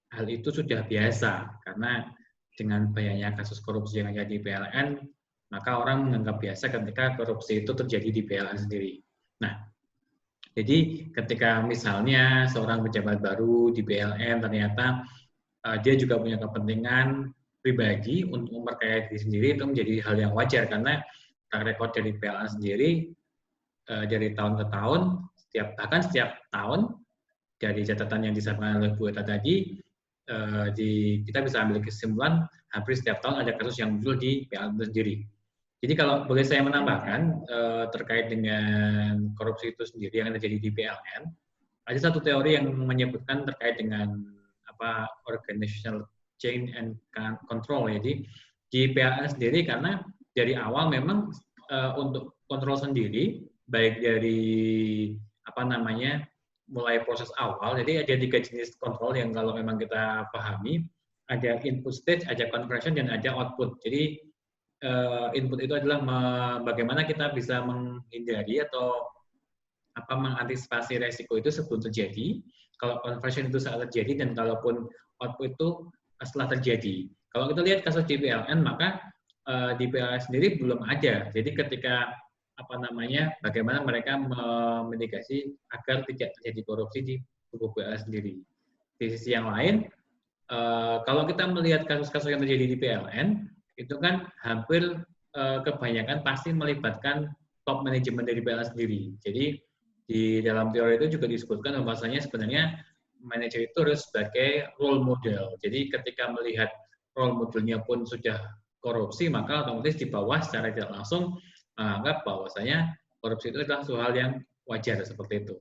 hal itu sudah biasa, karena dengan banyaknya kasus korupsi yang ada di PLN, maka orang menganggap biasa ketika korupsi itu terjadi di PLN sendiri. Nah, jadi ketika misalnya seorang pejabat baru di PLN ternyata dia juga punya kepentingan pribadi untuk memperkaya diri sendiri, itu menjadi hal yang wajar, karena track record dari PLN sendiri dari tahun ke tahun, bahkan setiap tahun dari catatan yang disampaikan oleh Bu Eta tadi, kita bisa ambil kesimpulan hampir setiap tahun ada kasus yang muncul di PLN itu sendiri. Jadi kalau boleh saya menambahkan terkait dengan korupsi itu sendiri yang terjadi di PLN, ada satu teori yang menyebutkan terkait dengan organizational change and control. Jadi di PLN sendiri, karena dari awal memang untuk kontrol sendiri, baik dari mulai proses awal, jadi ada 3 jenis kontrol yang kalau memang kita pahami, ada input stage, ada conversion, dan ada output. Jadi input itu adalah bagaimana kita bisa menghindari atau mengantisipasi resiko itu sebelum terjadi. Kalau conversion itu saat terjadi, dan kalaupun output itu setelah terjadi. Kalau kita lihat kasus di PLN, maka di PLN sendiri belum ada. Jadi ketika bagaimana mereka memitigasi agar tidak terjadi korupsi di tubuh PLN sendiri. Di sisi yang lain, kalau kita melihat kasus-kasus yang terjadi di PLN, itu kan hampir kebanyakan pasti melibatkan top manajemen dari PLN sendiri. Jadi di dalam teori itu juga disebutkan bahwasanya sebenarnya manajer itu harus sebagai role model. Jadi ketika melihat role modelnya pun sudah korupsi, maka otomatis di bawah secara tidak langsung menganggap bahwasanya korupsi itu adalah suatu hal yang wajar seperti itu.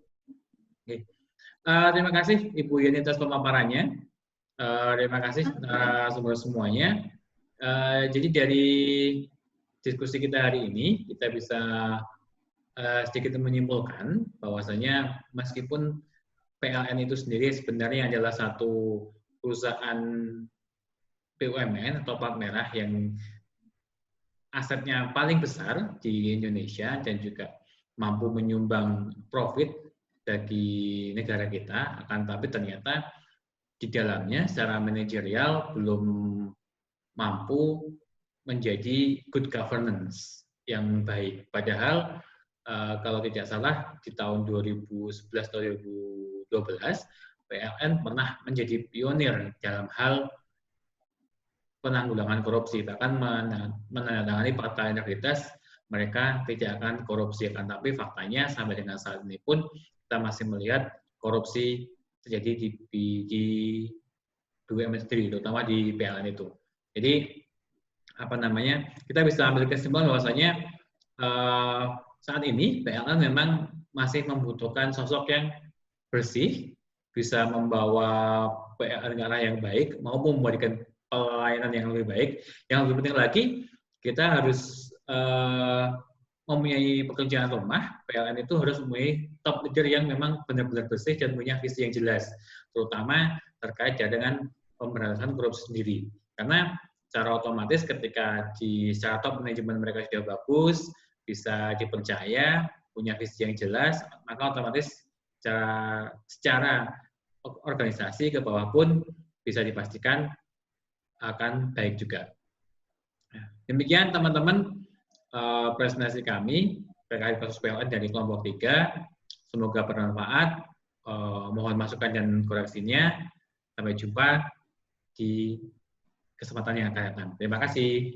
Oke. Terima kasih Ibu Yeni atas pemaparannya. Terima kasih semuanya. Jadi dari diskusi kita hari ini, kita bisa sedikit menyimpulkan bahwasanya meskipun PLN itu sendiri sebenarnya adalah satu perusahaan BUMN atau plat merah yang asetnya paling besar di Indonesia dan juga mampu menyumbang profit bagi negara kita, akan tapi ternyata di dalamnya secara manajerial belum mampu menjadi good governance yang baik. Padahal kalau tidak salah di tahun 2011-2012 PLN pernah menjadi pionir dalam hal penanggulangan korupsi, bahkan menandatangani fakta integritas mereka tidak akan korupsi, kan tapi faktanya sampai dengan saat ini pun kita masih melihat korupsi terjadi di BUMN sendiri, terutama di PLN itu. Jadi kita bisa ambil kesimpulan bahwasanya saat ini PLN memang masih membutuhkan sosok yang bersih, bisa membawa PLN ke arah yang baik maupun memberikan pelayanan yang lebih baik. Yang lebih penting lagi, kita harus mempunyai pekerjaan rumah. PLN itu harus mempunyai top leader yang memang benar-benar bersih dan punya visi yang jelas, terutama terkait dengan pemberantasan korupsi sendiri. Karena secara otomatis ketika secara top manajemen mereka sudah bagus, bisa dipercaya, punya visi yang jelas, maka otomatis secara organisasi ke bawah pun bisa dipastikan akan baik juga. Demikian teman-teman presentasi kami terkait kasus PLN dari kelompok 3. Semoga bermanfaat. Mohon masukan dan koreksinya. Sampai jumpa di kesempatan yang akan datang. Terima kasih.